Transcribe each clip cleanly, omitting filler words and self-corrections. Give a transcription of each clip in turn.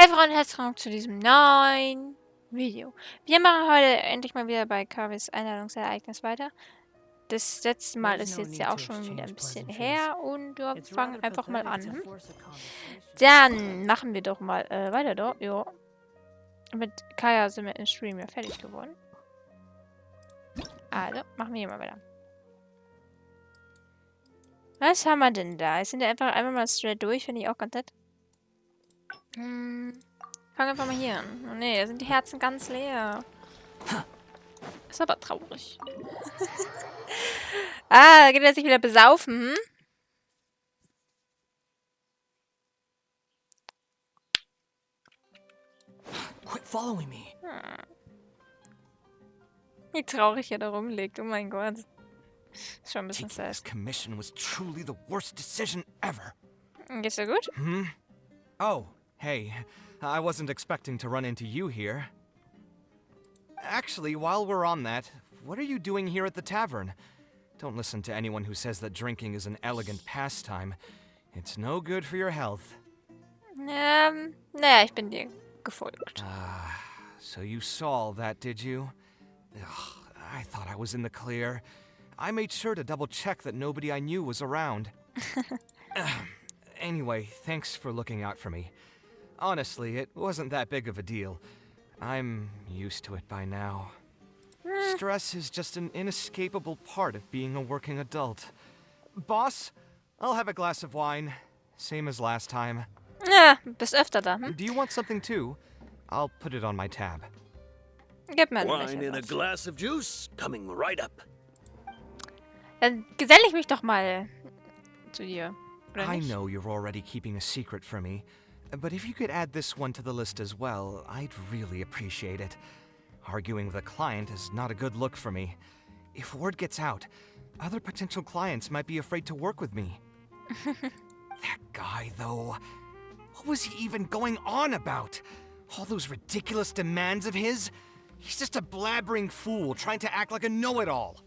Hey Freunde, herzlich willkommen zu diesem neuen Video. Wir machen heute endlich mal wieder bei Kavehs Einladungsereignis weiter. Das letzte Mal ist jetzt ja auch schon wieder ein bisschen her und wir fangen einfach mal an. Dann machen wir doch mal weiter doch. Jo. Mit Kaya sind wir im Stream ja fertig geworden. Also, machen wir hier mal weiter. Was haben wir denn da? Jetzt sind wir einfach mal straight durch, finde ich auch ganz nett. Fangen wir einfach mal hier an. Oh ne, da sind die Herzen ganz leer. Ist aber traurig. Da geht er sich wieder besaufen, hm? Quit following me. Wie traurig er da rumliegt, oh mein Gott. Ist schon ein bisschen Taking this sad. commission was truly the worst decision ever. Geht's dir gut? Oh, hey. I wasn't expecting to run into you here. Actually, while we're on that, what are you doing here at the tavern? Don't listen to anyone who says that drinking is an elegant pastime. It's no good for your health. Naja, ich bin dir gefolgt. So you saw all that, did you? Ugh, I thought I was in the clear. I made sure to double check that nobody I knew was around. Anyway, thanks for looking out for me. Honestly, it wasn't that big of a deal. I'm used to it by now. Stress is just an inescapable part of being a working adult. Boss, I'll have a glass of wine. Same as last time. Ja, bist öfter da, hm? Do you want something too? I'll put it on my tab. Gib mir einen Wine in a Becher. glass of juice, coming right up. Dann geselle ich mich doch mal zu dir. Oder I nicht? know you're already keeping a secret from me, but if you could add this one to the list as well, I'd really appreciate it. Arguing with a client is not a good look for me. If word gets out, other potential clients might be afraid to work with me. That guy, though. What was he even going on about? All those ridiculous demands of his? He's just a blabbering fool trying to act like a know-it-all.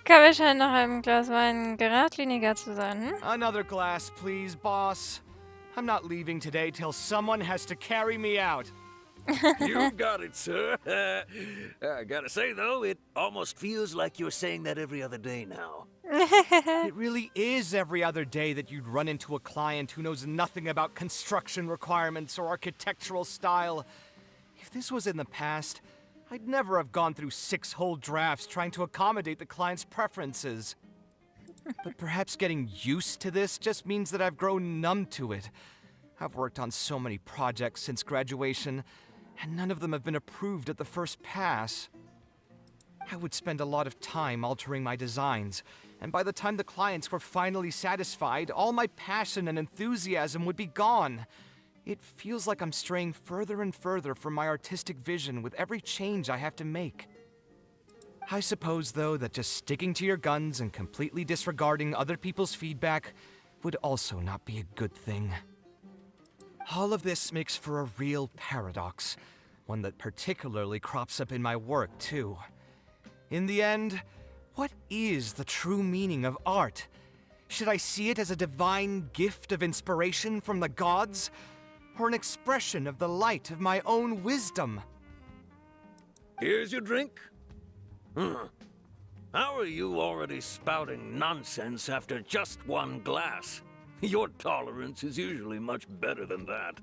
Kaveh scheint nach einem Glas Wein geradliniger zu sein, hm? Another glass, please, boss. I'm not leaving today till someone has to carry me out. You've got it, sir. I gotta say, though, it almost feels like you're saying that every other day now. It really is every other day that you'd run into a client who knows nothing about construction requirements or architectural style. If this was in the past, I'd never have gone through 6 whole drafts trying to accommodate the client's preferences. But perhaps getting used to this just means that I've grown numb to it. I've worked on so many projects since graduation, and none of them have been approved at the first pass. I would spend a lot of time altering my designs, and by the time the clients were finally satisfied, all my passion and enthusiasm would be gone. It feels like I'm straying further and further from my artistic vision with every change I have to make. I suppose, though, that just sticking to your guns and completely disregarding other people's feedback would also not be a good thing. All of this makes for a real paradox, one that particularly crops up in my work, too. In the end, what is the true meaning of art? Should I see it as a divine gift of inspiration from the gods, or an expression of the light of my own wisdom? Here's your drink. How are you already spouting nonsense after just one glass? Your tolerance is usually much better than that.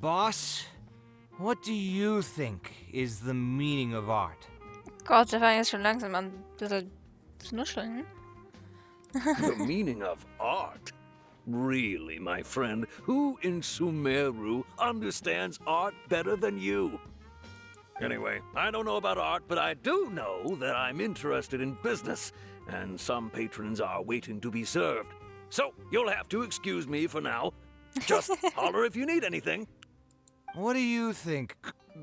Boss, what do you think is the meaning of art? Gott, der fängt jetzt schon langsam an, ein bisschen zu nuscheln. The meaning of art? Really, my friend, who in Sumeru understands art better than you? Anyway, I don't know about art, but I do know that I'm interested in business, and some patrons are waiting to be served. So, you'll have to excuse me for now. Just holler if you need anything. What do you think,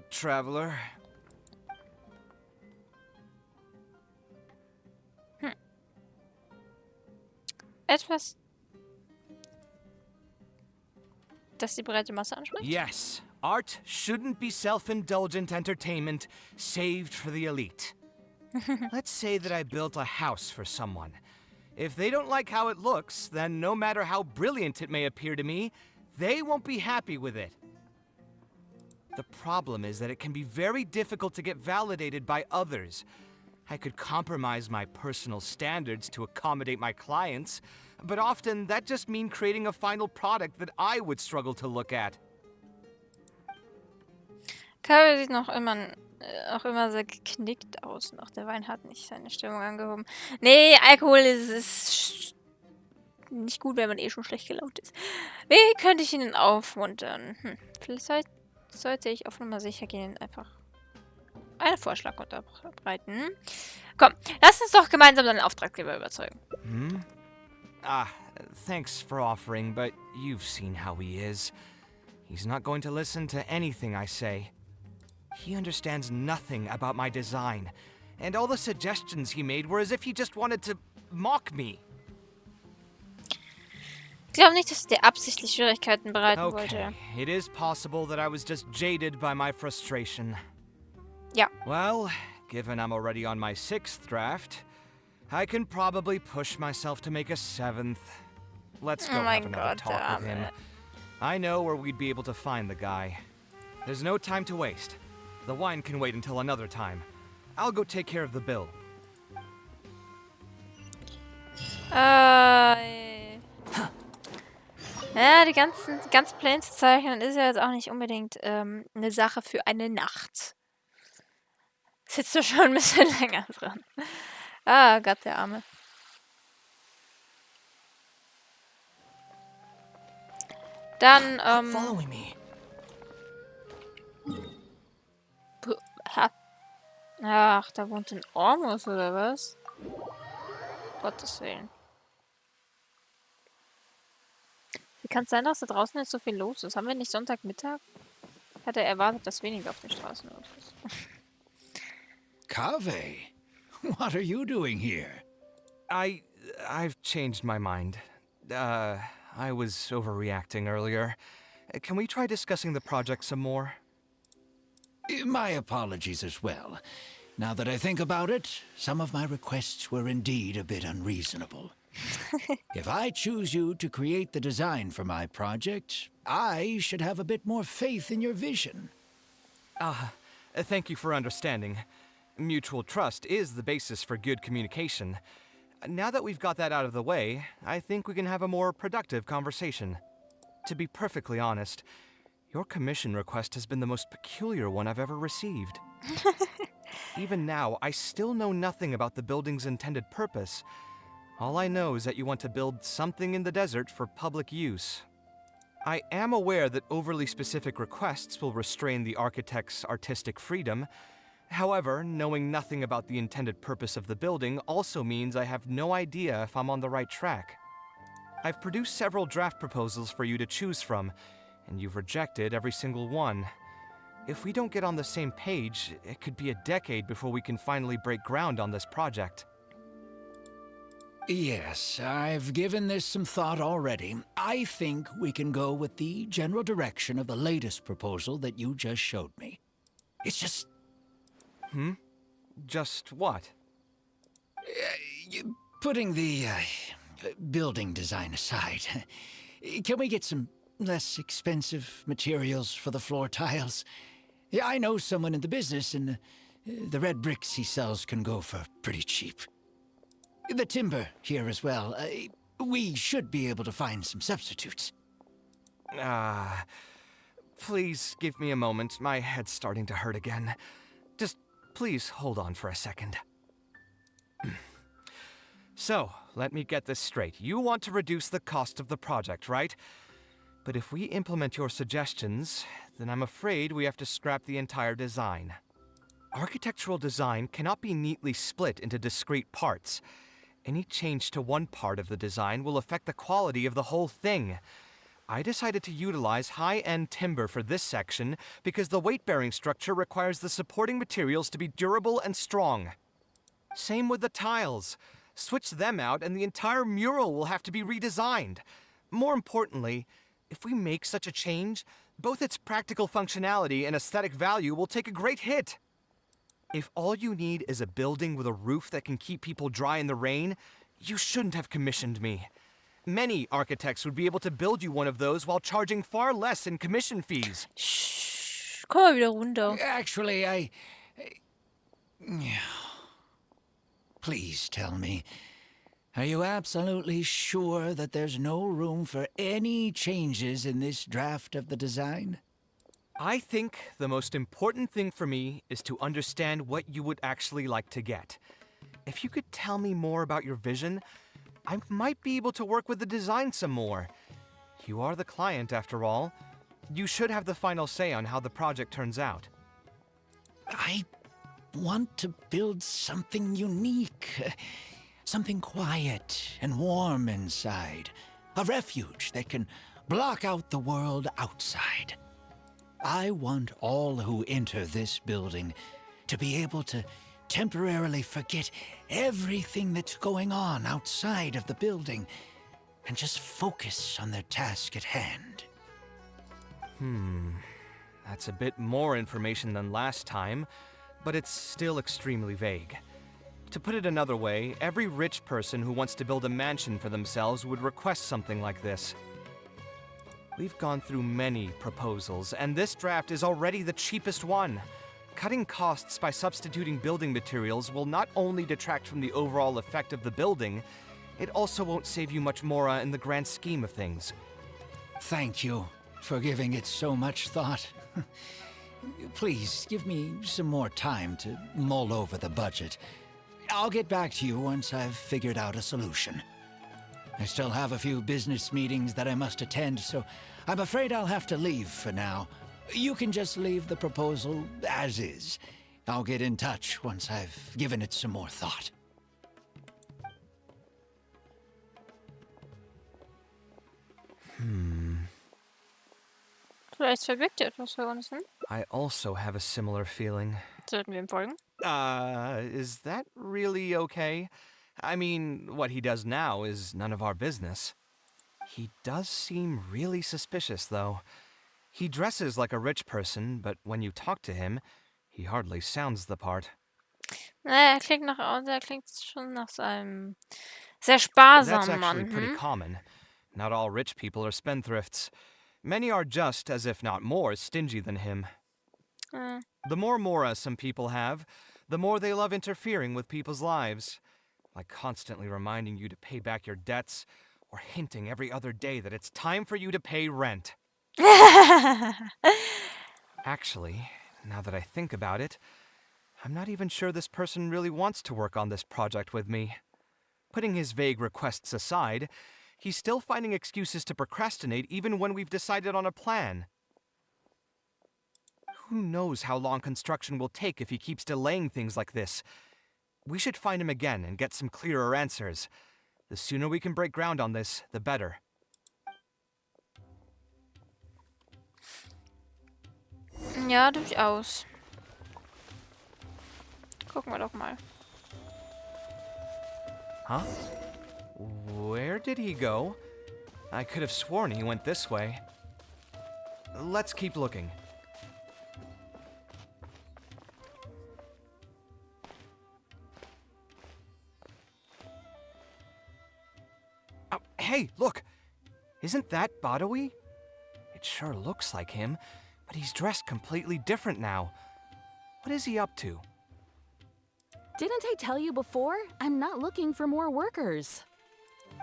traveler? Etwas, das die breite Masse anspricht? Yes, art shouldn't be self-indulgent entertainment saved for the elite. Let's say that I built a house for someone. If they don't like how it looks, then no matter how brilliant it may appear to me, they won't be happy with it. The problem is that it can be very difficult to get validated by others. I could compromise my personal standards to accommodate my clients, but often that just means creating a final product that I would struggle to look at. Kaveh sieht noch immer sehr geknickt aus. Noch der Wein hat nicht seine Stimmung angehoben. Nee, Alkohol ist nicht gut, wenn man eh schon schlecht gelaunt ist. Wie könnte ich ihn denn aufmuntern? Vielleicht sollte ich auf Nummer sicher gehen und einfach einen Vorschlag unterbreiten. Komm, lass uns doch gemeinsam deinen Auftraggeber überzeugen. Thanks for offering, but you've seen how he is. He's not going to listen to anything I say. He understands nothing about my design, and all the suggestions he made were as if he just wanted to mock me. Ich glaube nicht, dass der absichtlich Schwierigkeiten bereiten wollte. Okay, it is possible that I was just jaded by my frustration. Ja. Well, given I'm already on my 6th draft, I can probably push myself to make a 7th. Let's go have another talk with him. I know where we'd be able to find the guy. There's no time to waste. The wine can wait until another time. I'll go take care of the bill. Ja, die ganzen Pläne zu zeichnen ist ja jetzt auch nicht unbedingt eine Sache für eine Nacht. Sitzt du schon ein bisschen länger dran. Ah Gott, der Arme. Dann, Following me. Ach, da wohnt ein Ormus, oder was? Gottes Willen. Wie kann es sein, dass da draußen jetzt so viel los ist? Haben wir nicht Sonntagmittag? Ich hatte erwartet, dass weniger auf den Straßen los ist. Kaveh, what are you doing here? I've changed my mind. I was overreacting earlier. Can we try discussing the project some more? My apologies as well. Now that I think about it, some of my requests were indeed a bit unreasonable. If I choose you to create the design for my project, I should have a bit more faith in your vision. Thank you for understanding. Mutual trust is the basis for good communication. Now that we've got that out of the way, I think we can have a more productive conversation. To be perfectly honest, your commission request has been the most peculiar one I've ever received. Even now, I still know nothing about the building's intended purpose. All I know is that you want to build something in the desert for public use. I am aware that overly specific requests will restrain the architect's artistic freedom. However, knowing nothing about the intended purpose of the building also means I have no idea if I'm on the right track. I've produced several draft proposals for you to choose from, and you've rejected every single one. If we don't get on the same page, it could be a decade before we can finally break ground on this project. Yes, I've given this some thought already. I think we can go with the general direction of the latest proposal that you just showed me. It's just... Just what? Putting the building design aside, can we get some less expensive materials for the floor tiles? I know someone in the business, and the red bricks he sells can go for pretty cheap. The timber here as well. We should be able to find some substitutes. Please give me a moment. My head's starting to hurt again. Just please hold on for a second. So, let me get this straight. You want to reduce the cost of the project, right? But if we implement your suggestions, then I'm afraid we have to scrap the entire design. Architectural design cannot be neatly split into discrete parts. Any change to one part of the design will affect the quality of the whole thing. I decided to utilize high-end timber for this section because the weight-bearing structure requires the supporting materials to be durable and strong. Same with the tiles. Switch them out and the entire mural will have to be redesigned. More importantly, if we make such a change, both its practical functionality and aesthetic value will take a great hit. If all you need is a building with a roof that can keep people dry in the rain, You shouldn't have commissioned me. Many architects would be able to build you one of those while charging far less in commission fees. Shh, komm mal wieder runter. Actually, Please tell me, are you absolutely sure that there's no room for any changes in this draft of the design? I think the most important thing for me is to understand what you would actually like to get. If you could tell me more about your vision, I might be able to work with the design some more. You are the client, after all. You should have the final say on how the project turns out. I want to build something unique. Something quiet and warm inside. A refuge that can block out the world outside. I want all who enter this building to be able to temporarily forget everything that's going on outside of the building and just focus on their task at hand. That's a bit more information than last time, but it's still extremely vague. To put it another way, every rich person who wants to build a mansion for themselves would request something like this. We've gone through many proposals, and this draft is already the cheapest one. Cutting costs by substituting building materials will not only detract from the overall effect of the building, it also won't save you much more in the grand scheme of things. Thank you for giving it so much thought. Please give me some more time to mull over the budget. I'll get back to you once I've figured out a solution. I still have a few business meetings that I must attend, so I'm afraid I'll have to leave for now. You can just leave the proposal as is. I'll get in touch once I've given it some more thought. Vielleicht verbirgt er etwas für uns, hm? I also have a similar feeling. Sollten wir ihm folgen? Is that really okay? I mean, what he does now is none of our business. He does seem really suspicious, though. He dresses like a rich person, but when you talk to him, he hardly sounds the part. Naja, er klingt schon nach so einem sehr That's sparsamen actually Mann, pretty hm? common. Not all rich people are spendthrifts. Many are just, as if not more, stingy than him. The more mora some people have, the more they love interfering with people's lives. Like constantly reminding you to pay back your debts, or hinting every other day that it's time for you to pay rent. Actually, now that I think about it, I'm not even sure this person really wants to work on this project with me. Putting his vague requests aside, he's still finding excuses to procrastinate even when we've decided on a plan. Who knows how long construction will take if he keeps delaying things like this? We should find him again and get some clearer answers. The sooner we can break ground on this, the better. Ja, durchaus. Gucken wir doch mal. Huh? Where did he go? I could have sworn he went this way. Let's keep looking. Oh, hey, look! Isn't that Badawi? It sure looks like him, but he's dressed completely different now. What is he up to? Didn't I tell you before? I'm not looking for more workers.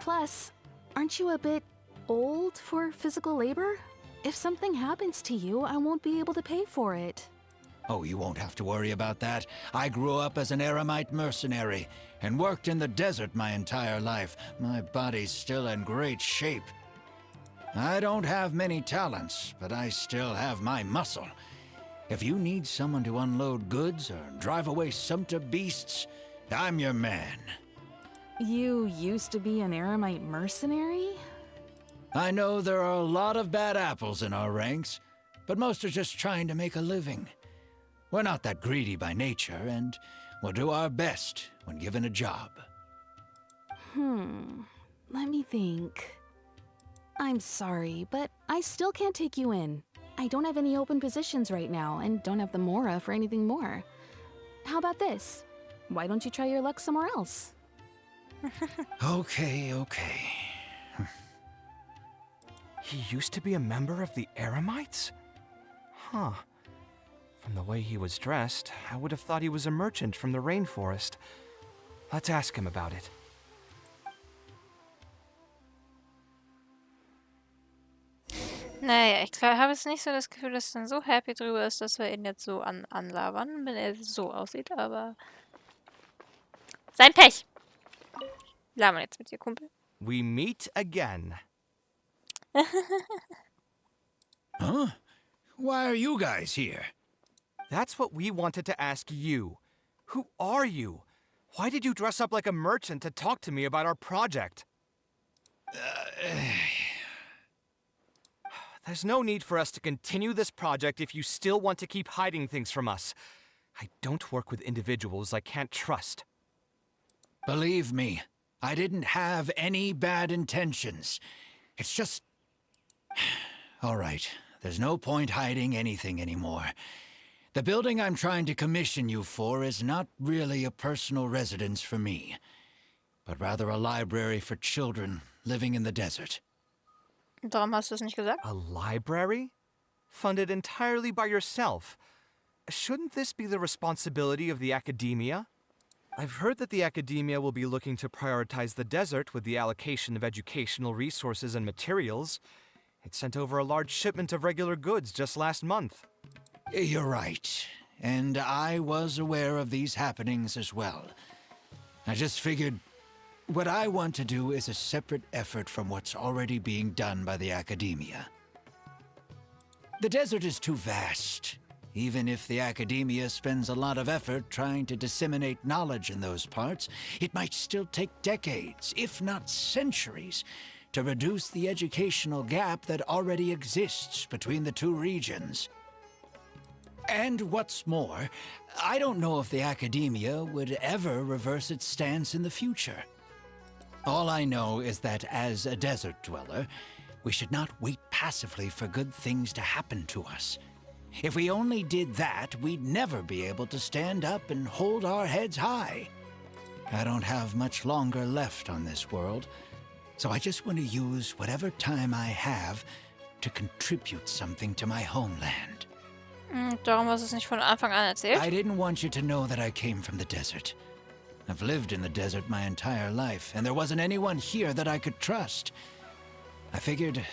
Plus, aren't you a bit old for physical labor? If something happens to you, I won't be able to pay for it. Oh, you won't have to worry about that. I grew up as an eremite mercenary and worked in the desert my entire life. My body's still in great shape. I don't have many talents, but I still have my muscle. If you need someone to unload goods or drive away sumpter beasts, I'm your man. You used to be an eremite mercenary? I know there are a lot of bad apples in our ranks, but most are just trying to make a living. We're not that greedy by nature, and we'll do our best when given a job. Let me think. I'm sorry, but I still can't take you in. I don't have any open positions right now, and don't have the mora for anything more. How about this? Why don't you try your luck somewhere else? Okay, okay. He used to be a member of the Eremites? Huh. From the way he was dressed, I would have thought he was a merchant from the rainforest. Let's ask him about it. Naja, ich habe jetzt nicht so das Gefühl, dass er dann so happy drüber ist, dass wir ihn jetzt so anlabern, wenn er so aussieht, aber... Sein Pech! Labern jetzt mit dir, Kumpel. We meet again. Huh? Why are you guys here? That's what we wanted to ask you. Who are you? Why did you dress up like a merchant to talk to me about our project? There's no need for us to continue this project if you still want to keep hiding things from us. I don't work with individuals I can't trust. Believe me, I didn't have any bad intentions. It's just... All right, there's no point hiding anything anymore. The building I'm trying to commission you for is not really a personal residence for me, but rather a library for children living in the desert. Darum hast du es nicht gesagt? A library? Funded entirely by yourself? Shouldn't this be the responsibility of the academia? I've heard that the academia will be looking to prioritize the desert with the allocation of educational resources and materials. It sent over a large shipment of regular goods just last month. You're right, and I was aware of these happenings as well. I just figured what I want to do is a separate effort from what's already being done by the academia. The desert is too vast. Even if the academia spends a lot of effort trying to disseminate knowledge in those parts, it might still take decades, if not centuries, to reduce the educational gap that already exists between the two regions. And what's more, I don't know if the academia would ever reverse its stance in the future. All I know is that as a desert dweller, we should not wait passively for good things to happen to us. If we only did that, we'd never be able to stand up and hold our heads high. I don't have much longer left on this world, so I just want to use whatever time I have to contribute something to my homeland. Darum hast du es nicht von Anfang an erzählt? I didn't want you to know that I came from the desert. I've lived in the desert my entire life, and there wasn't anyone here that I could trust. I figured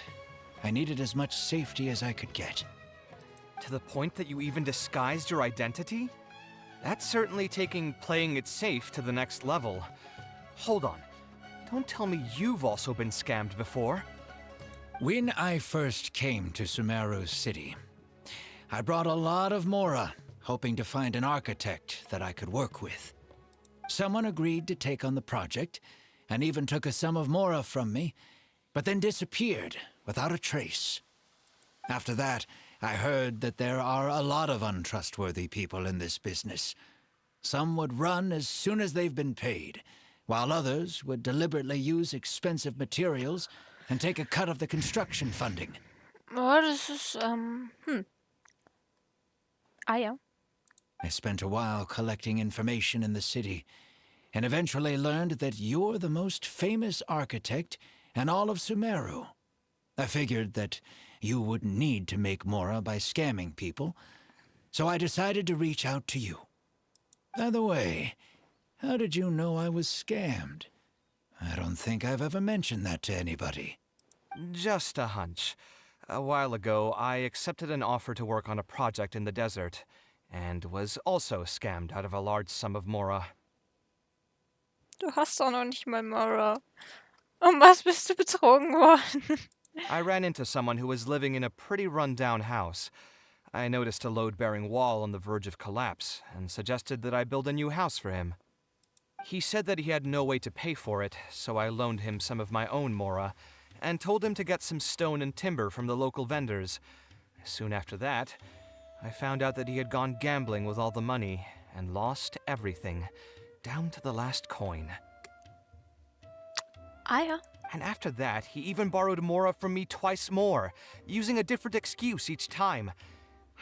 I needed as much safety as I could get. To the point that you even disguised your identity? That's certainly taking playing it safe to the next level. Hold on. Don't tell me you've also been scammed before. When I first came to Sumeru City, I brought a lot of Mora, hoping to find an architect that I could work with. Someone agreed to take on the project, and even took a sum of Mora from me, but then disappeared without a trace. After that, I heard that there are a lot of untrustworthy people in this business. Some would run as soon as they've been paid, while others would deliberately use expensive materials and take a cut of the construction funding. Oh, das ist, Ah ja. I spent a while collecting information in the city, and eventually learned that you're the most famous architect in all of Sumeru. I figured that you wouldn't need to make Mora by scamming people, so I decided to reach out to you. By the way, how did you know I was scammed? I don't think I've ever mentioned that to anybody. Just a hunch. A while ago, I accepted an offer to work on a project in the desert, and was also scammed out of a large sum of Mora. Du hast doch noch nicht mal Mora. Was bist du betrogen worden? I ran into someone who was living in a pretty run-down house. I noticed a load-bearing wall on the verge of collapse, and suggested that I build a new house for him. He said that he had no way to pay for it, so I loaned him some of my own Mora, and told him to get some stone and timber from the local vendors. Soon after that, I found out that he had gone gambling with all the money, and lost everything, down to the last coin. Ah ja. And after that, he even borrowed Mora from me twice more, using a different excuse each time.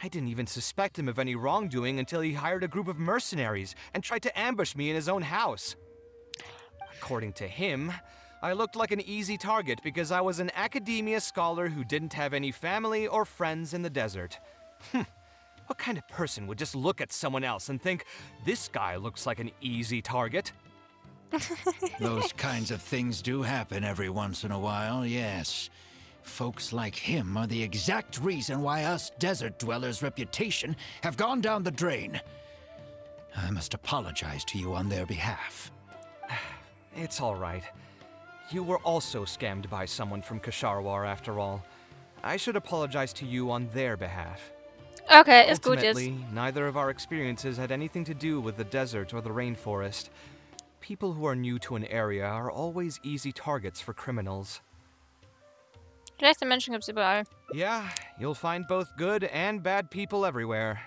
I didn't even suspect him of any wrongdoing until he hired a group of mercenaries and tried to ambush me in his own house. According to him, I looked like an easy target because I was an academia scholar who didn't have any family or friends in the desert. What kind of person would just look at someone else and think, this guy looks like an easy target? Those kinds of things do happen every once in a while, yes. Folks like him are the exact reason why us desert dwellers' reputation have gone down the drain. I must apologize to you on their behalf. It's all right. You were also scammed by someone from Kasharwar after all. I should apologize to you on their behalf. Okay, ist gut jetzt. Ultimately, neither of our experiences had anything to do with the desert or the rainforest. People who are new to an area are always easy targets for criminals. Schlechte Menschen gibt's überall. Yeah, you'll find both good and bad people everywhere.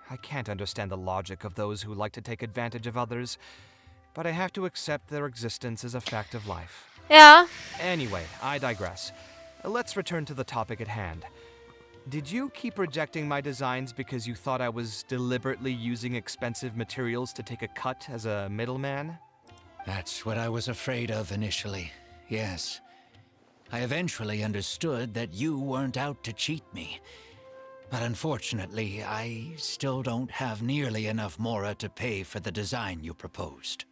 I can't understand the logic of those who like to take advantage of others, but I have to accept their existence as a fact of life. Ja. Anyway, I digress. Let's return to the topic at hand. Did you keep rejecting my designs because you thought I was deliberately using expensive materials to take a cut as a middleman? That's what I was afraid of initially, yes. I eventually understood that you weren't out to cheat me. But unfortunately, I still don't have nearly enough mora to pay for the design you proposed.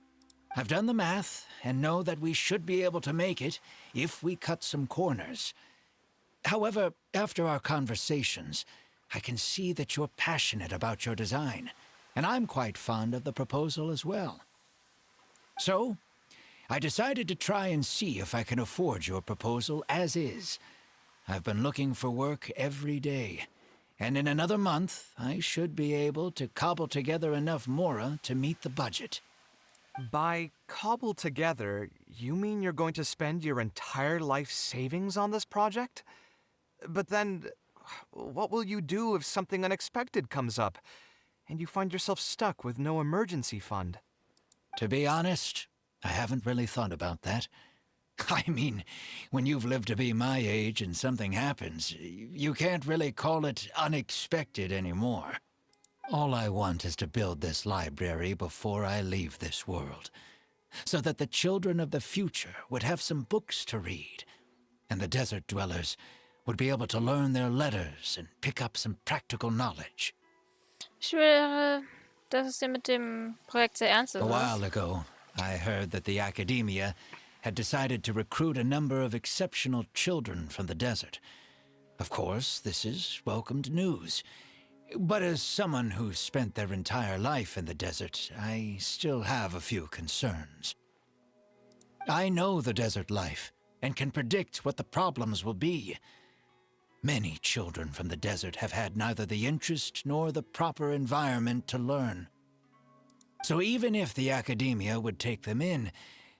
I've done the math and know that we should be able to make it if we cut some corners. However, after our conversations, I can see that you're passionate about your design, and I'm quite fond of the proposal as well. So, I decided to try and see if I can afford your proposal as is. I've been looking for work every day, and in another month, I should be able to cobble together enough mora to meet the budget. By cobble together, you mean you're going to spend your entire life savings on this project? But then, what will you do if something unexpected comes up, and you find yourself stuck with no emergency fund? To be honest, I haven't really thought about that. I mean, when you've lived to be my age and something happens, you can't really call it unexpected anymore. All I want is to build this library before I leave this world, so that the children of the future would have some books to read, and the desert dwellers would be able to learn their letters and pick up some practical knowledge. Ich schwöre, dass es dir mit dem Projekt sehr ernst ist. A while ago, I heard that the academia had decided to recruit a number of exceptional children from the desert. Of course, this is welcomed news. But as someone who's spent their entire life in the desert, I still have a few concerns. I know the desert life and can predict what the problems will be. Many children from the desert have had neither the interest nor the proper environment to learn. So even if the academia would take them in,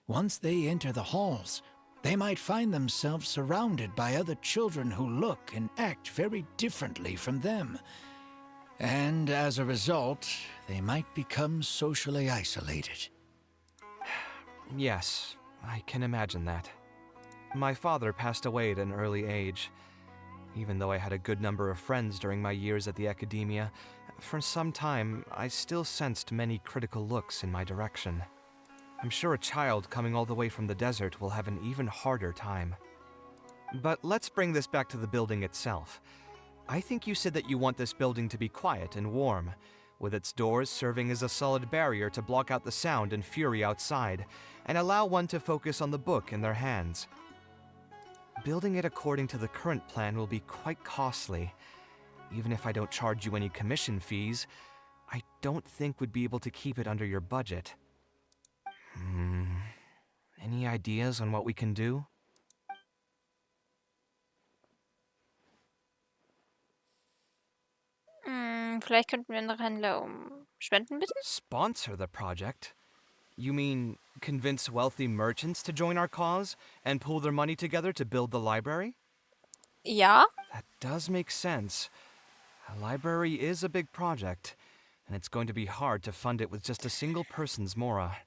once they enter the halls, they might find themselves surrounded by other children who look and act very differently from them. And as a result, they might become socially isolated. Yes, I can imagine that. My father passed away at an early age. Even though I had a good number of friends during my years at the academia, for some time I still sensed many critical looks in my direction. I'm sure a child coming all the way from the desert will have an even harder time. But let's bring this back to the building itself. I think you said that you want this building to be quiet and warm, with its doors serving as a solid barrier to block out the sound and fury outside, and allow one to focus on the book in their hands. Building it according to the current plan will be quite costly. Even if I don't charge you any commission fees, I don't think we'd be able to keep it under your budget. Any ideas on what we can do? Vielleicht könnten wir andere Händler Spenden bitten? Sponsor the project? You mean convince wealthy merchants to join our cause and pool their money together to build the library? Ja. That does make sense. A library is a big project, and it's going to be hard to fund it with just a single person's mora.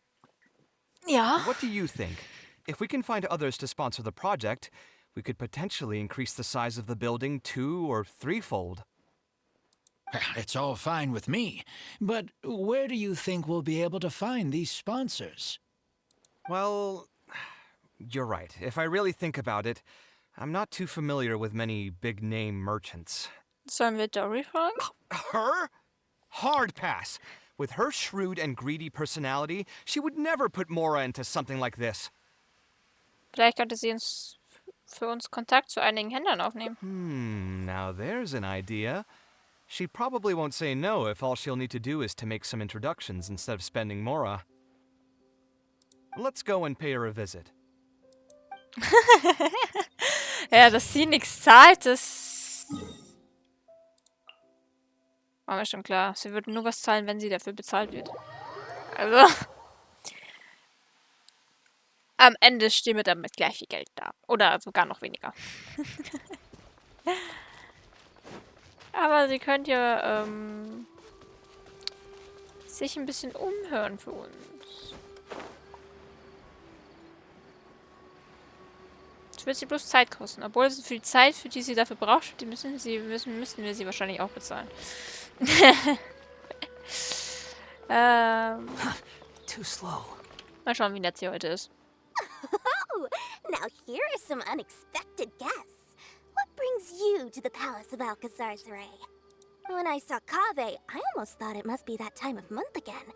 Ja. What do you think? If we can find others to sponsor the project, we could potentially increase the size of the building 2- or 3-fold. It's all fine with me, but where do you think we'll be able to find these sponsors? Well, you're right. If I really think about it, I'm not too familiar with many big-name merchants. Sollen wir Dory fragen? Her? Hard pass. With her shrewd and greedy personality, she would never put Mora into something like this. Vielleicht könnte sie für uns Kontakt zu einigen Händlern aufnehmen. Now there's an idea. She probably won't say no if all she'll need to do is to make some introductions instead of spending Mora. Let's go and pay her a visit. Ja, dass sie nichts zahlt, das war mir schon klar. Sie würde nur was zahlen, wenn sie dafür bezahlt wird. Also, am Ende stehen wir damit gleich viel Geld da. Oder sogar noch weniger. Aber sie könnte ja sich ein bisschen umhören für uns. Das wird sie bloß Zeit kosten. Obwohl so viel Zeit, für die sie dafür braucht, die müssten wir sie wahrscheinlich auch bezahlen. Too slow. Mal schauen, wie nett sie heute ist. Oh, now here are some unexpected guests. What brings you to the palace of Alcazar's-Ray? When I saw Kaveh, I almost thought it must be that time of month again.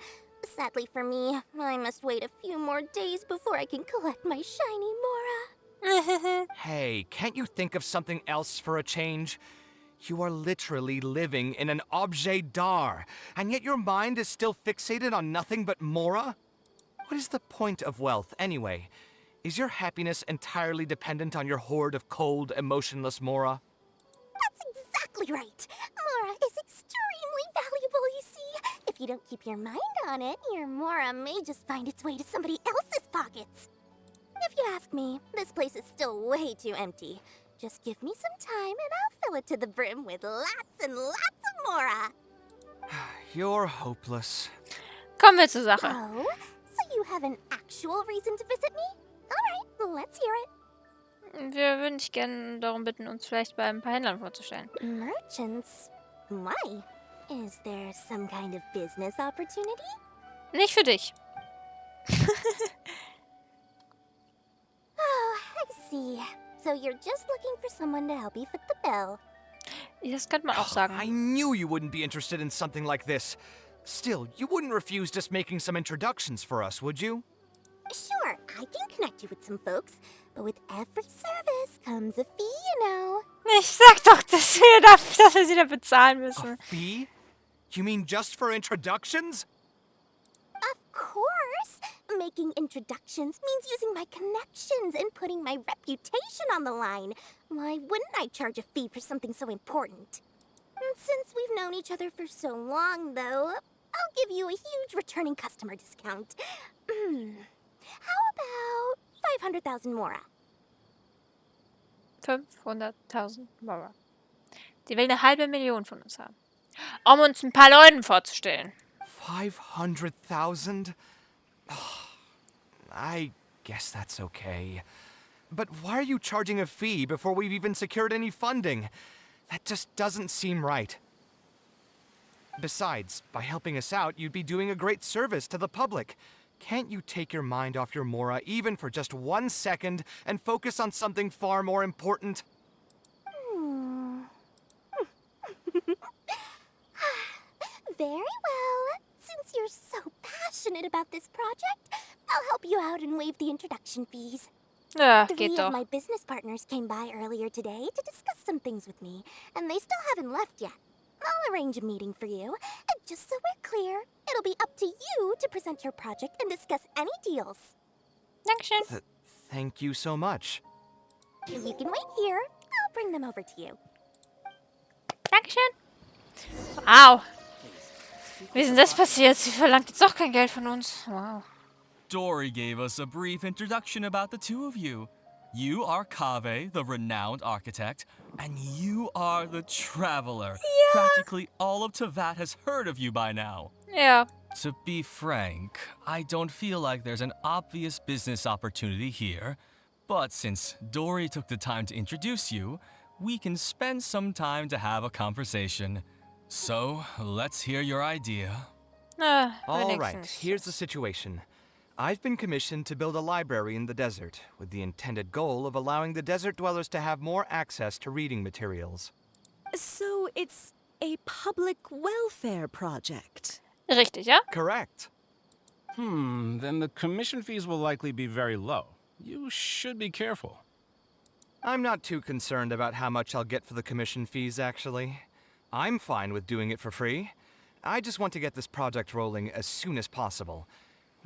Sadly for me, I must wait a few more days before I can collect my shiny Mora. Hey, can't you think of something else for a change? You are literally living in an objet d'art, and yet your mind is still fixated on nothing but Mora? What is the point of wealth, anyway? Is your happiness entirely dependent on your hoard of cold, emotionless Mora? That's exactly right. Mora is extremely valuable, you see. If you don't keep your mind on it, your Mora may just find its way to somebody else's pockets. If you ask me, this place is still way too empty. Just give me some time and I'll fill it to the brim with lots and lots of Mora. You're hopeless. Kommen wir zur Sache. Oh, so you have an actual reason to visit me? Alright, let's hear it. Wir würden dich gerne darum bitten, uns vielleicht bei ein paar Händlern vorzustellen. Merchants? Why? Is there some kind of business opportunity? Nicht für dich. Oh, I see. So you're just looking for someone to help you fit the bill. Das könnte man auch sagen. I knew you wouldn't be interested in something like this. Still, you wouldn't refuse just making some introductions for us, would you? Sure, I can connect you with some folks, but with every service comes a fee, you know. Ich sag doch, dass wir sie da bezahlen müssen. A fee? You mean just for introductions? Of course! Making introductions means using my connections and putting my reputation on the line. Why wouldn't I charge a fee for something so important? And since we've known each other for so long, though, I'll give you a huge returning customer discount. How about 500,000 Mora? 500.000 Mora. Die will 500.000 von uns haben. Um uns ein paar Leuten vorzustellen. 500,000? I guess that's okay. But why are you charging a fee before we've even secured any funding? That just doesn't seem right. Besides, by helping us out, you'd be doing a great service to the public. Can't you take your mind off your Mora even for just 1 second and focus on something far more important? Very well. Since you're so passionate about this project, I'll help you out and waive the introduction fees. Ja, 3 geht of doch. my business partners came by earlier today to discuss some things with me, and they still haven't left yet. I'll arrange a meeting for you, and just so we're clear, it'll be up to you to present your project and discuss any deals. Dankeschön. Thank you so much. You can wait here. I'll bring them over to you. Dankeschön. Wow. Wie ist denn das passiert? Sie verlangt jetzt doch kein Geld von uns. Wow. Dory gave us a brief introduction about the two of you. You are Kaveh, the renowned architect, and you are the traveler. Practically all of Teyvat has heard of you by now. Ja. To be frank, I don't feel like there's an obvious business opportunity here, but since Dory took the time to introduce you, we can spend some time to have a conversation. So, let's hear your idea. All right, Wenigstens. here's the situation. I've been commissioned to build a library in the desert, with the intended goal of allowing the desert dwellers to have more access to reading materials. So it's a public welfare project. Richtig, ja? Correct. Then the commission fees will likely be very low. You should be careful. I'm not too concerned about how much I'll get for the commission fees, actually. I'm fine with doing it for free. I just want to get this project rolling as soon as possible.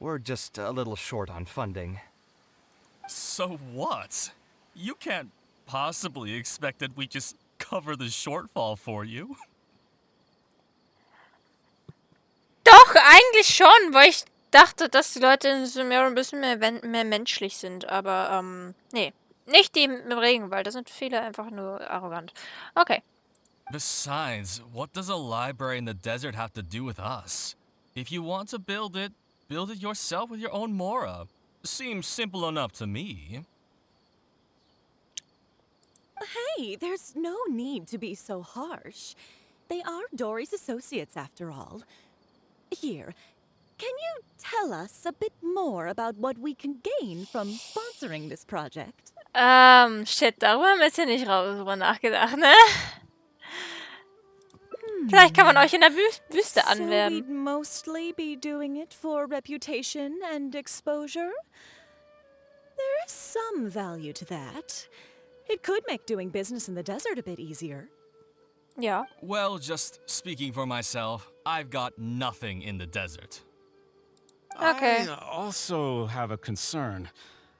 We're just a little short on funding. So what? You can't possibly expect that we just cover the shortfall for you. Doch, eigentlich schon, weil ich dachte, dass die Leute in Sumeru ein bisschen mehr menschlich sind. Aber, nee. Nicht die im Regenwald, da sind viele einfach nur arrogant. Okay. Besides, what does a library in the desert have to do with us? If you want to build it yourself with your own Mora. Seems simple enough to me. Hey, there's no need to be so harsh. They are Dory's associates after all. Here, can you tell us a bit more about what we can gain from sponsoring this project? Shit, darüber haben wir jetzt hier nicht drüber nachgedacht, ne? Vielleicht kann man euch in der Wüste So we'd anwerben. mostly be doing it for reputation and exposure? There is some value to that. It could make doing business in the desert a bit easier. Ja. Well, just speaking for myself, I've got nothing in the desert. Okay. I also have a concern.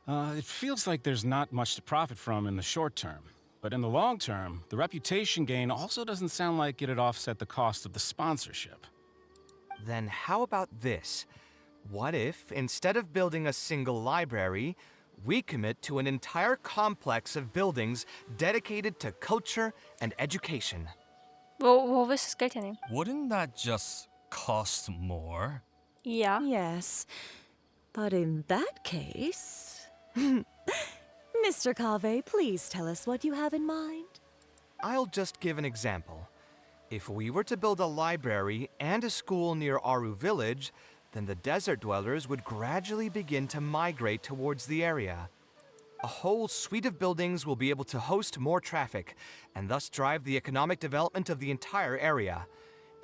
It feels like there's not much to profit from in the short term. But in the long term, the reputation gain also doesn't sound like it'd offset the cost of the sponsorship. Then how about this? What if, instead of building a single library, we commit to an entire complex of buildings dedicated to culture and education? Wo willst du das Geld hernehmen? Wouldn't that just cost more? Ja. Yes, but in that case... Mr. Kaveh, please tell us what you have in mind. I'll just give an example. If we were to build a library and a school near Aru village, then the desert dwellers would gradually begin to migrate towards the area. A whole suite of buildings will be able to host more traffic, and thus drive the economic development of the entire area.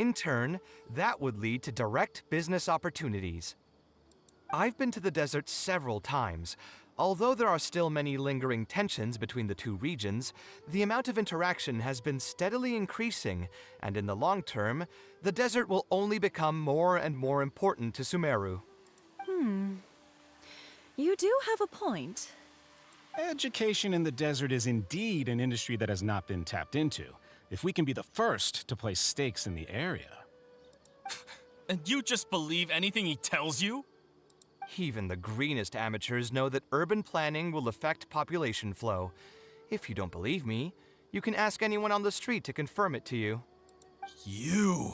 In turn, that would lead to direct business opportunities. I've been to the desert several times. Although there are still many lingering tensions between the two regions, the amount of interaction has been steadily increasing, and in the long term, the desert will only become more and more important to Sumeru. You do have a point. Education in the desert is indeed an industry that has not been tapped into. If we can be the first to place stakes in the area. And you just believe anything he tells you? Even the greenest amateurs know that urban planning will affect population flow. If you don't believe me, you can ask anyone on the street to confirm it to you. You.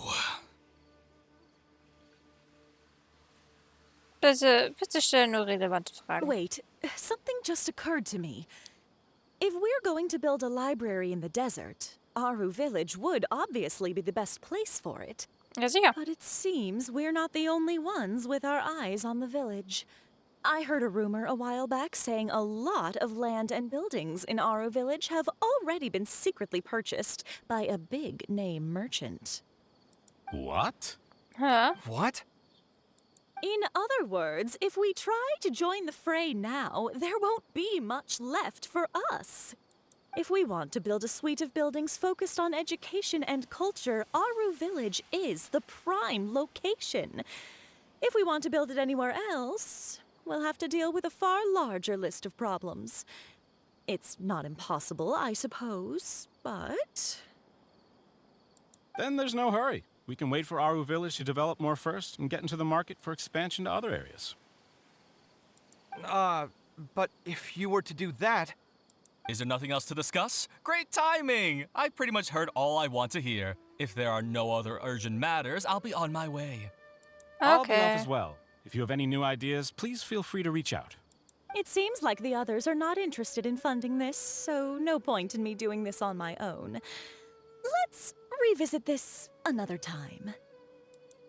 Bitte stell nur relevante Fragen. Wait, something just occurred to me. If we're going to build a library in the desert, Aru village would obviously be the best place for it. Ja, sicher. But it seems we're not the only ones with our eyes on the village. I heard a rumor a while back saying a lot of land and buildings in Aru village have already been secretly purchased by a big-name merchant. What? Huh? What? In other words, if we try to join the fray now, there won't be much left for us. If we want to build a suite of buildings focused on education and culture, Aru village is the prime location. If we want to build it anywhere else, we'll have to deal with a far larger list of problems. It's not impossible, I suppose, but... Then there's no hurry. We can wait for Aru village to develop more first and get into the market for expansion to other areas. But if you were to do that... Is there nothing else to discuss? Great timing! I pretty much heard all I want to hear. If there are no other urgent matters, I'll be on my way. I'll be off Okay. as well. If you have any new ideas, please feel free to reach out. It seems like the others are not interested in funding this, so no point in me doing this on my own. Let's revisit this another time.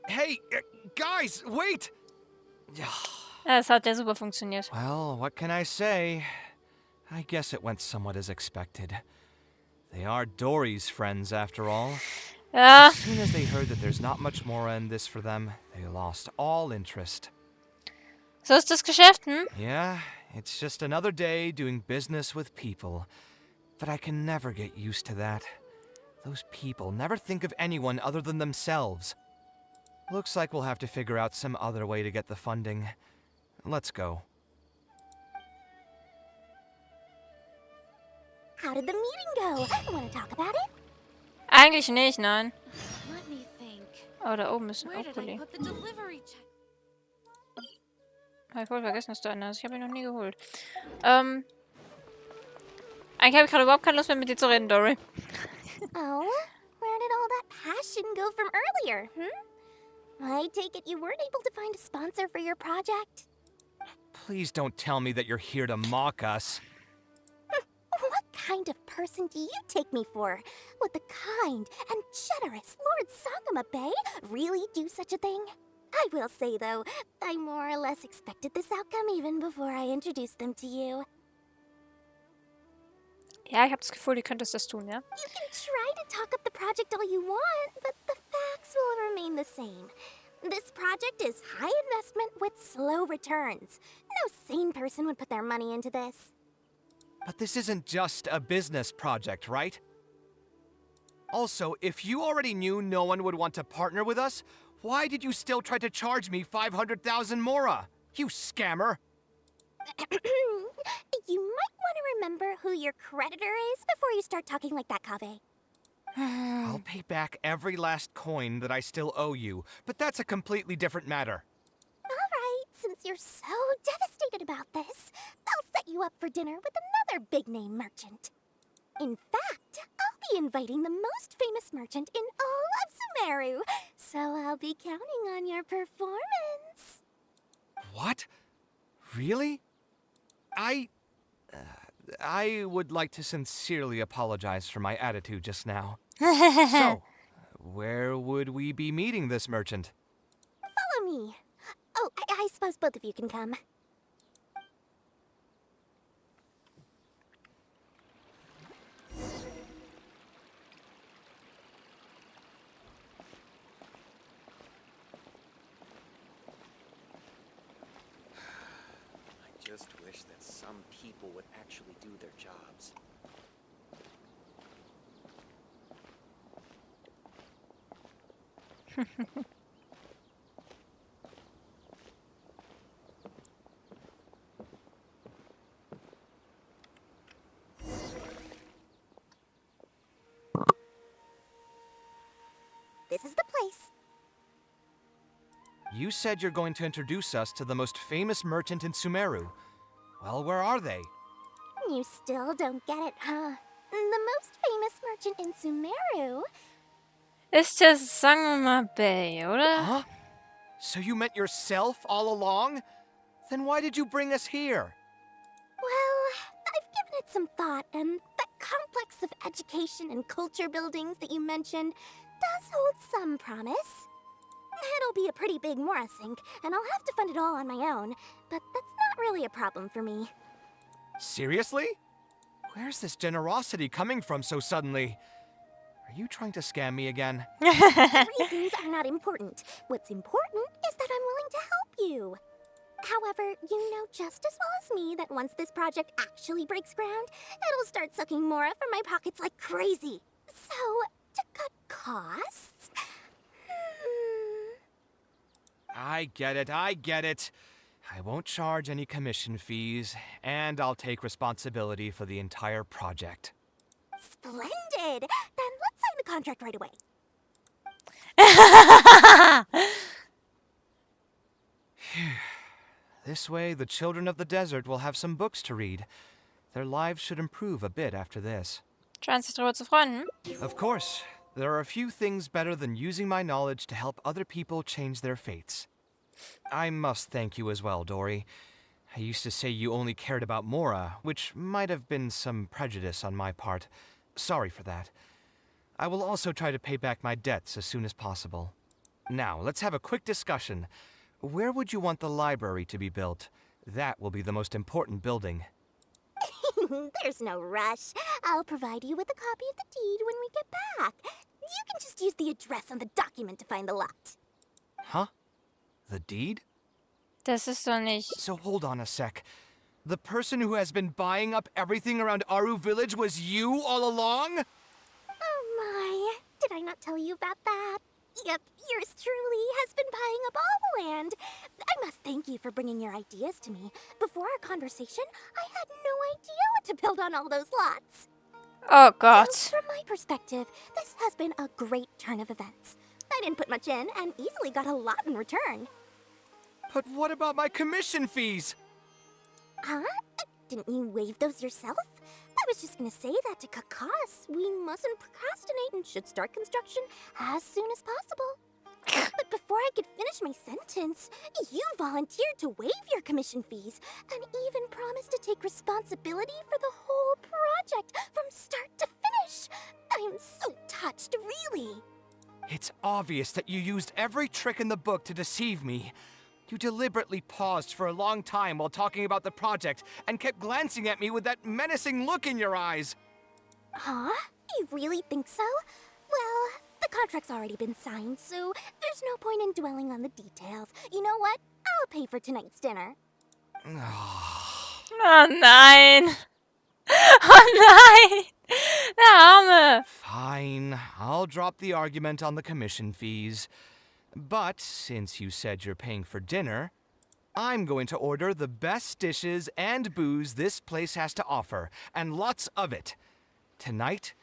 Hey, guys, wait! Ja, das hat ja super funktioniert. Well, what can I say? I guess it went somewhat as expected. They are Dory's friends, after all. Ja. As soon as they heard that there's not much more in this for them, they lost all interest. So ist das Geschäft, hm? Yeah, it's just another day doing business with people. But I can never get used to that. Those people never think of anyone other than themselves. Looks like we'll have to figure out some other way to get the funding. Let's go. How did the meeting go? Want to talk about it? Eigentlich nicht, nein. Let me think. Oh, da oben ist ein Where did I Okuli. put the delivery check? Hab ich voll vergessen, dass da einer ist. Ich habe ihn noch nie geholt. Eigentlich habe ich gerade überhaupt keine Lust mehr mit dir zu reden, Dory. Oh, where did all that passion go from earlier, I take it you weren't able to find a sponsor for your project? Please don't tell me that you're here to mock us. What kind of person do you take me for? Would the kind and generous Lord Sangama Bay really do such a thing? I will say, though, I more or less expected this outcome even before I introduced them to you. Ja, ich habe das Gefühl, ihr könnt das tun, ja? You can try to talk up the project all you want, but the facts will remain the same. This project is high investment with slow returns. No sane person would put their money into this. But this isn't just a business project, right? Also, if you already knew no one would want to partner with us, why did you still try to charge me 500,000 mora? You scammer! You might want to remember who your creditor is before you start talking like that, Kaveh. I'll pay back every last coin that I still owe you, but that's a completely different matter. Alright, since you're so devastated about this, I'll set you up for dinner with another big-name merchant. In fact, I'll be inviting the most famous merchant in all of Sumeru, so I'll be counting on your performance. What? Really? I would like to sincerely apologize for my attitude just now. So, where would we be meeting this merchant? Follow me. Oh, I suppose both of you can come. I just wish that some people would actually do their jobs. This is the place. You said you're going to introduce us to the most famous merchant in Sumeru. Well, where are they? You still don't get it, huh? The most famous merchant in Sumeru? Ist der Sangama Bay, oder? Huh? So you meant yourself all along? Then why did you bring us here? Well, I've given it some thought, and that complex of education and culture buildings that you mentioned does hold some promise. It'll be a pretty big Mora sink, and I'll have to fund it all on my own, but that's not really a problem for me. Seriously? Where's this generosity coming from so suddenly? Are you trying to scam me again? The reasons are not important. What's important is that I'm willing to help you. However, you know just as well as me that once this project actually breaks ground, it'll start sucking Mora from my pockets like crazy. So, to cut costs... I get it, I get it. I won't charge any commission fees, and I'll take responsibility for the entire project. Splendid! Then let's sign the contract right away. This way, the children of the desert will have some books to read. Their lives should improve a bit after this. Scheint sich darüber zu freuen, Of course, there are a few things better than using my knowledge to help other people change their fates. I must thank you as well, Dory. I used to say you only cared about Mora, which might have been some prejudice on my part. Sorry for that. I will also try to pay back my debts as soon as possible. Now, let's have a quick discussion. Where would you want the library to be built? That will be the most important building. There's no rush. I'll provide you with a copy of the deed when we get back. You can just use the address on the document to find the lot. Huh? The deed? Das ist doch nicht... So hold on a sec. The person who has been buying up everything around Aru Village was you all along? Oh my, did I not tell you about that? Yep, yours truly has been buying up all the land. I must thank you for bringing your ideas to me. Before our conversation, I had no idea what to build on all those lots. Oh Gott. So, from my perspective, this has been a great turn of events. I didn't put much in and easily got a lot in return. But what about my commission fees? Huh? Didn't you waive those yourself? I was just gonna say that to Kakas. We mustn't procrastinate and should start construction as soon as possible. But before I could finish my sentence, you volunteered to waive your commission fees and even promised to take responsibility for the whole project from start to finish. I am so touched, really. It's obvious that you used every trick in the book to deceive me. You deliberately paused for a long time while talking about the project and kept glancing at me with that menacing look in your eyes. Huh? You really think so? Well, the contract's already been signed, so there's no point in dwelling on the details. You know what? I'll pay for tonight's dinner. Oh nein. Oh nein. Der Arme. Fine, I'll drop the argument on the commission fees. But since you said you're paying for dinner, I'm going to order the best dishes and booze this place has to offer, and lots of it. Tonight,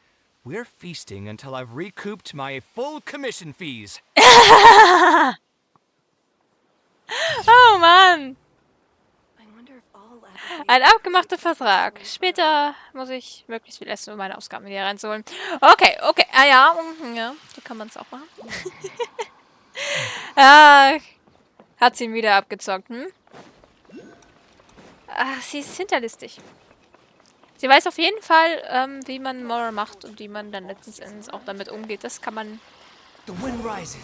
we're feasting until I've recouped my full commission fees. Oh Mann. Ein abgemachter Vertrag. Später muss ich möglichst viel essen, um meine Ausgaben wieder reinzuholen. Okay, okay. Ah ja, ja, so kann man es auch machen. Hat sie ihn wieder abgezockt, hm? Ach, sie ist hinterlistig. Sie weiß auf jeden Fall, wie man Moral macht und wie man dann letzten Endes auch damit umgeht. Das kann man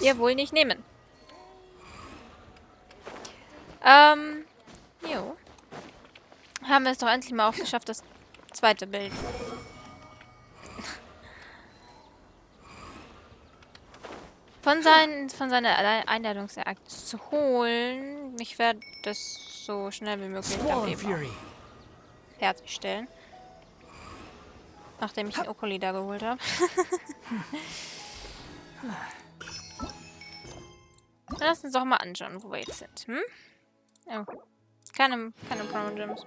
ihr wohl nicht nehmen. Jo. Haben wir es doch endlich mal auch geschafft, das zweite Bild. Von seiner Einladungsereignis zu holen. Ich werde das so schnell wie möglich dann eben fertigstellen. Nachdem ich den Okuli da geholt habe. Lass uns doch mal anschauen, wo wir jetzt sind. Hm? Oh. Keine Permanent Gems.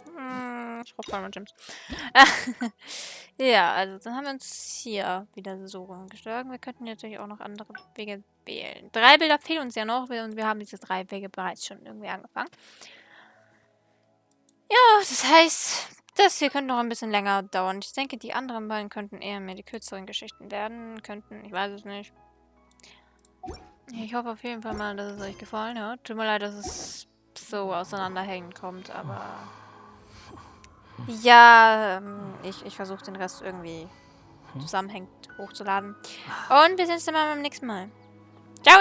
Ich brauche Permanent Gems. Ja, also dann haben wir uns hier wieder so geschlagen. Wir könnten natürlich auch noch andere Wege wählen. 3 Bilder fehlen uns ja noch und wir haben diese 3 Wege bereits schon irgendwie angefangen. Ja, das heißt, das hier könnte noch ein bisschen länger dauern. Ich denke, die anderen beiden könnten eher mehr die kürzeren Geschichten werden. Ich weiß es nicht. Ich hoffe auf jeden Fall mal, dass es euch gefallen hat. Tut mir leid, dass es so auseinanderhängen kommt, aber ja, ich versuche den Rest irgendwie zusammenhängend hochzuladen. Und wir sehen uns dann mal beim nächsten Mal. Ciao!